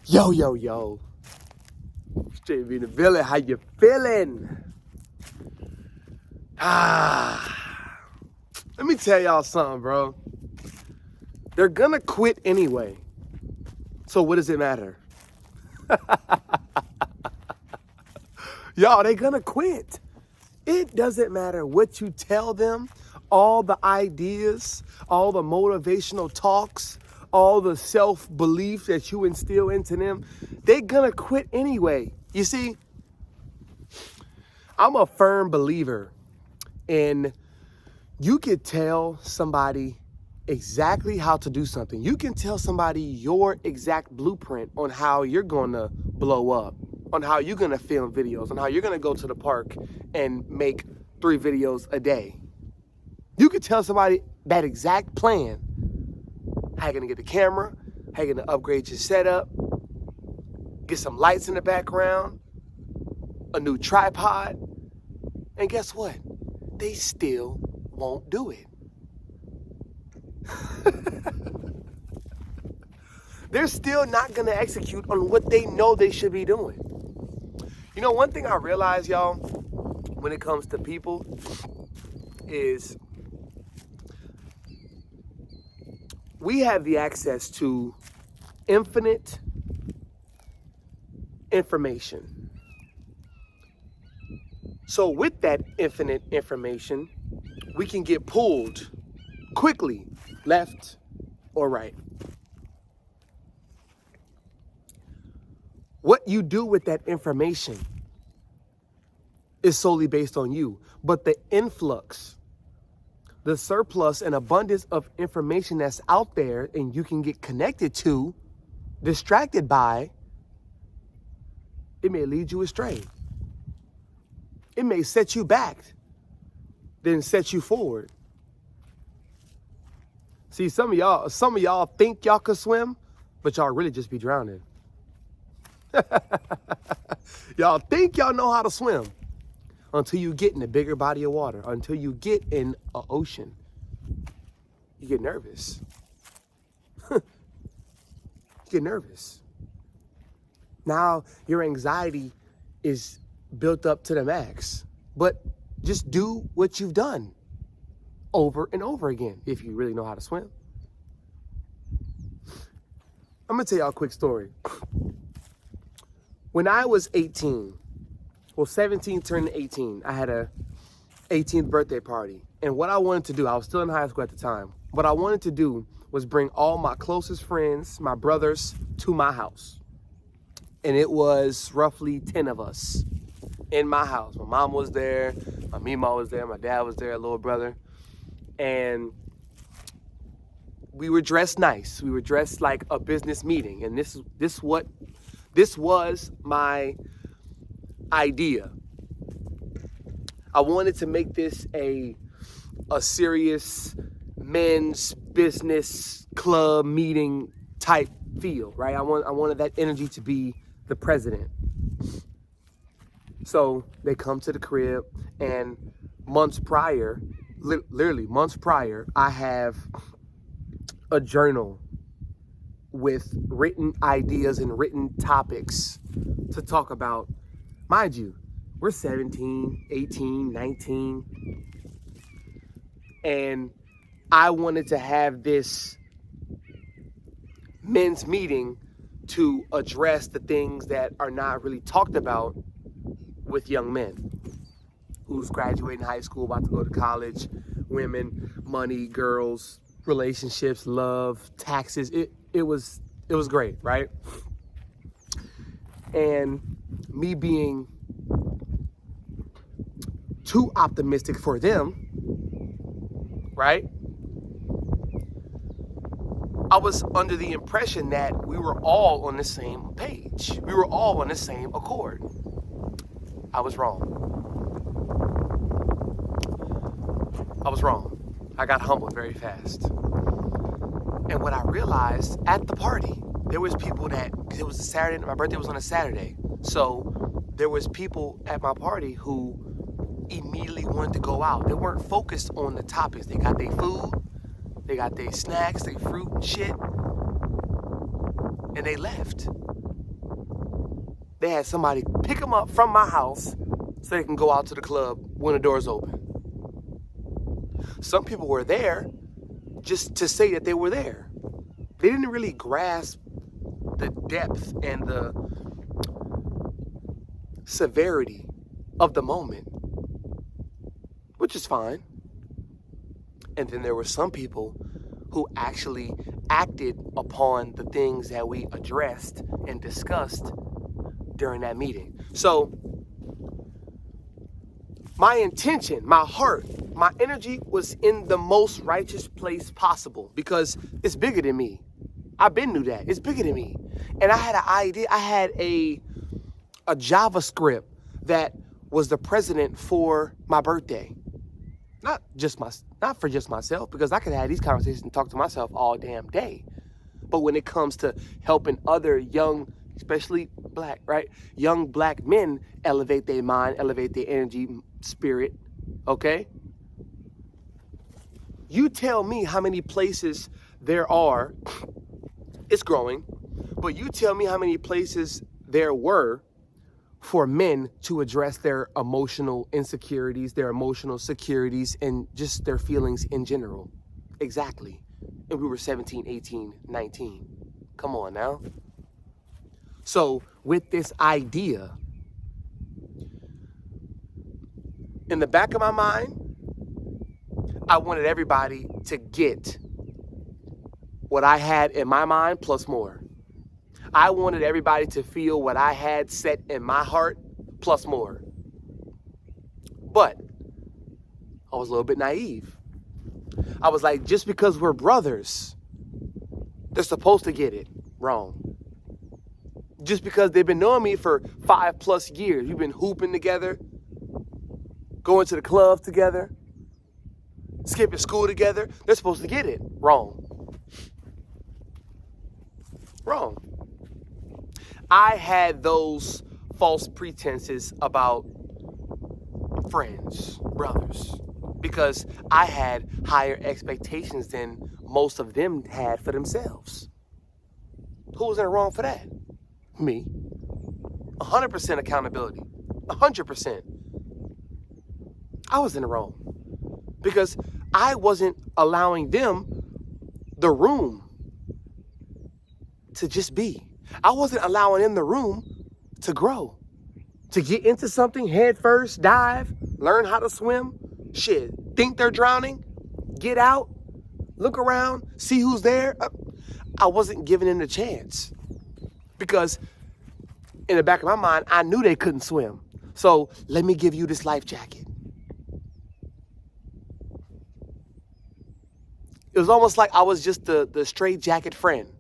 Yo, yo, yo. Straight be in the villain. How you feeling? Let me tell y'all something, bro. They're gonna quit anyway. So what does it matter? Y'all, they gonna quit. It doesn't matter what you tell them, all the ideas, all the motivational talks, all the self-belief that you instill into them, they're gonna quit anyway. You see, I'm a firm believer in you could tell somebody exactly how to do something. You can tell somebody your exact blueprint on how you're gonna blow up, on how you're gonna film videos, on how you're gonna go to the park and make 3 videos a day. You could tell somebody that exact plan. How you gonna get the camera, how you gonna upgrade your setup, get some lights in the background, a new tripod, and guess what? They still won't do it. They're still not gonna execute on what they know they should be doing. You know, one thing I realize, y'all, when it comes to people is we have the access to infinite information. So with that infinite information, we can get pulled quickly, left or right. What you do with that information is solely based on you. But the influx, the surplus and abundance of information that's out there and you can get connected to, distracted by, it may lead you astray. It may set you back, then set you forward. See, some of y'all think y'all could swim, but y'all really just be drowning. Y'all think y'all know how to swim until you get in a bigger body of water, until you get in an ocean. You get nervous. You get nervous. Now your anxiety is built up to the max. But just do what you've done over and over again if you really know how to swim. I'm gonna tell y'all a quick story. When I was 18, 17 turning 18, I had a 18th birthday party. And what I wanted to do, I was still in high school at the time. What I wanted to do was bring all my closest friends, my brothers, to my house. And it was roughly 10 of us in my house. My mom was there, my Mima was there, my dad was there, a little brother. And we were dressed nice. We were dressed like a business meeting. And this was my idea. I wanted to make this a serious men's business club meeting type feel, right? I wanted that energy to be the president. So they come to the crib, and months prior, literally months prior, I have a journal with written ideas and written topics to talk about. Mind you, we're 17, 18, 19. And I wanted to have this men's meeting to address the things that are not really talked about with young men who's graduating high school, about to go to college, women, money, girls, relationships, love, taxes. It was great, right? And me being too optimistic for them, right? I was under the impression that we were all on the same page. We were all on the same accord. I was wrong. I got humbled very fast. And what I realized at the party, there was people it was a Saturday, my birthday was on a Saturday. So there was people at my party who immediately wanted to go out. They weren't focused on the topics. They got their food, they got their snacks, their fruit and shit, and they left. they had somebody pick them up from my house so they can go out to the club when the doors open. Some people were there just to say that they were there. They didn't really grasp the depth and the severity of the moment, which is fine. And then there were some people who actually acted upon the things that we addressed and discussed during that meeting. So my intention, my heart, my energy was in the most righteous place possible because it's bigger than me. I've been knew that. It's bigger than me. And I had an idea. I had a JavaScript that was the president for my birthday. Not for just myself, because I could have these conversations and talk to myself all damn day. But when it comes to helping other young, especially black, right? Young black men elevate their mind, elevate their energy, spirit, okay? You tell me how many places there are, it's growing, but you tell me how many places there were for men to address their emotional insecurities, their emotional securities, and just their feelings in general. Exactly. And we were 17, 18, 19. Come on now. So with this idea, in the back of my mind, I wanted everybody to get what I had in my mind plus more. I wanted everybody to feel what I had set in my heart plus more. But I was a little bit naive. I was like, just because we're brothers, they're supposed to get it. Wrong. Just because they've been knowing me for 5+ years, we've been hooping together, going to the clubs together, skipping school together, they're supposed to get it. Wrong. Wrong. I had those false pretenses about friends, brothers, because I had higher expectations than most of them had for themselves. Who was in the wrong for that? Me. 100% accountability. 100%. I was in the wrong because I wasn't allowing them the room to just be. I wasn't allowing them the room to grow, to get into something head first, dive, learn how to swim, shit, think they're drowning, get out, look around, see who's there. I wasn't giving them the chance because in the back of my mind, I knew they couldn't swim. So let me give you this life jacket. It was almost like I was just the straight jacket friend,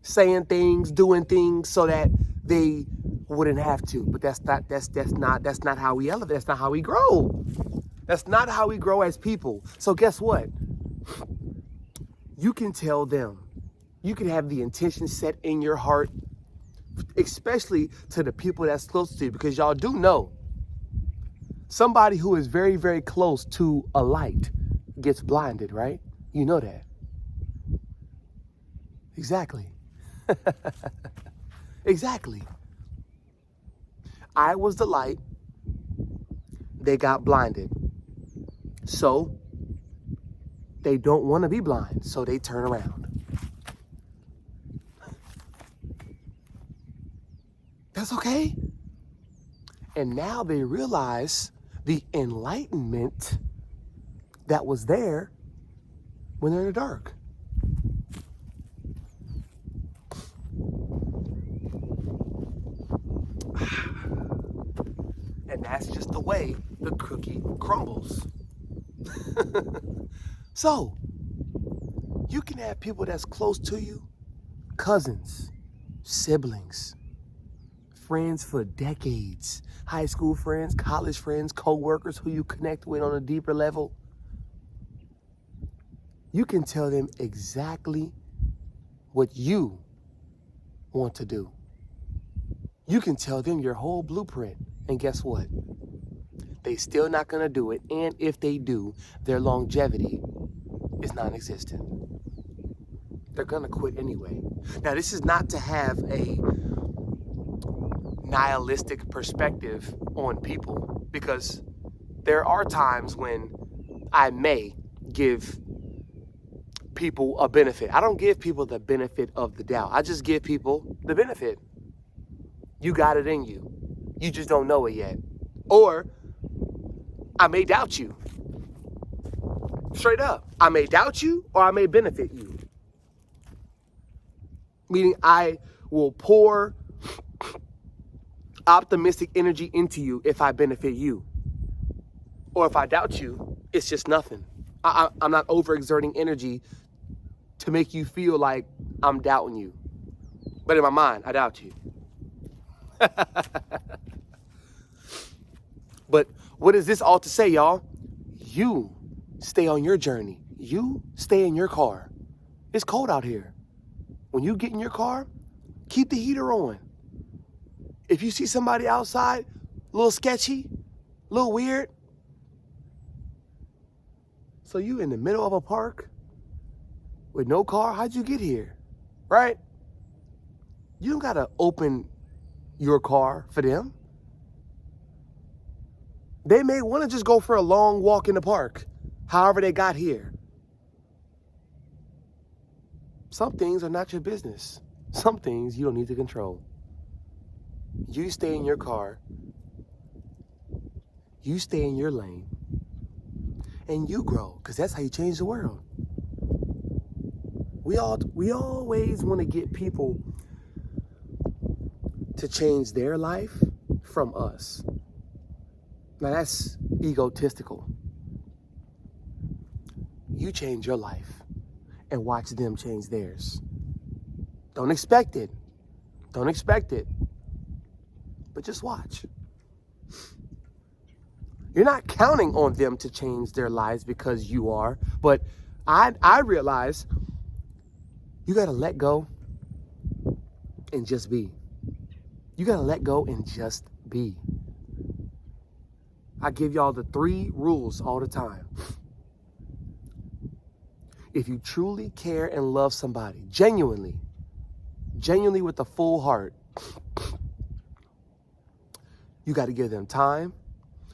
saying things, doing things so that they wouldn't have to. But that's not how we elevate. That's not how we grow. That's not how we grow as people. So guess what? You can tell them. You can have the intention set in your heart, especially to the people that's close to you, because y'all do know somebody who is very, very close to a light gets blinded, right? You know that. Exactly. Exactly. I was the light. They got blinded. So they don't want to be blind. So they turn around. That's okay. And now they realize the enlightenment that was there when they're in the dark. And that's just the way the cookie crumbles. So, you can have people that's close to you, cousins, siblings, friends for decades, high school friends, college friends, co-workers who you connect with on a deeper level. You can tell them exactly what you want to do. You can tell them your whole blueprint. And guess what? They still not gonna do it. And if they do, their longevity is non-existent. They're gonna quit anyway. Now, this is not to have a nihilistic perspective on people, because there are times when I may give people a benefit. I don't give people the benefit of the doubt. I just give people the benefit. You got it in you. You just don't know it yet. Or I may doubt you. Straight up. I may doubt you or I may benefit you. Meaning I will pour optimistic energy into you if I benefit you. Or if I doubt you, it's just nothing. I'm not overexerting energy to make you feel like I'm doubting you. But in my mind, I doubt you. But what is this all to say, y'all? You stay on your journey. You stay in your car. It's cold out here. When you get in your car, keep the heater on. If you see somebody outside, a little sketchy, a little weird, so you in the middle of a park with no car, how'd you get here, right? You don't gotta open your car for them. They may wanna just go for a long walk in the park, however they got here. Some things are not your business. Some things you don't need to control. You stay in your car, you stay in your lane, and you grow, because that's how you change the world. We always want to get people to change their life from us. Now that's egotistical. You change your life and watch them change theirs. Don't expect it. Don't expect it. But just watch. You're not counting on them to change their lives because you are. But I realize you got to let go and just be. You got to let go and just be. I give y'all the 3 rules all the time. If you truly care and love somebody, genuinely with a full heart, you got to give them time,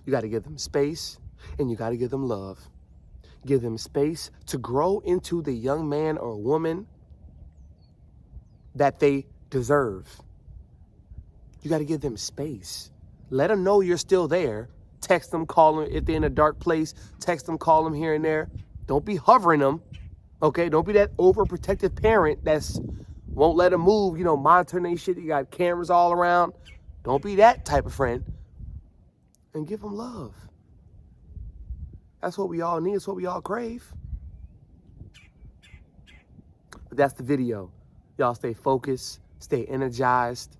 you got to give them space, and you got to give them love. Give them space to grow into the young man or woman that they deserve. You got to give them space. Let them know you're still there. Text them, call them if they're in a dark place. Text them, call them here and there. Don't be hovering them. Okay? Don't be that overprotective parent that's won't let them move, monitoring their shit. You got cameras all around. Don't be that type of friend. And give them love. That's what we all need. It's what we all crave. But that's the video. Y'all stay focused, stay energized.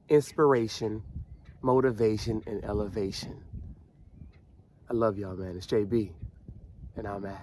Inspiration, motivation, and elevation. I love y'all, man. It's JB, and I'm out.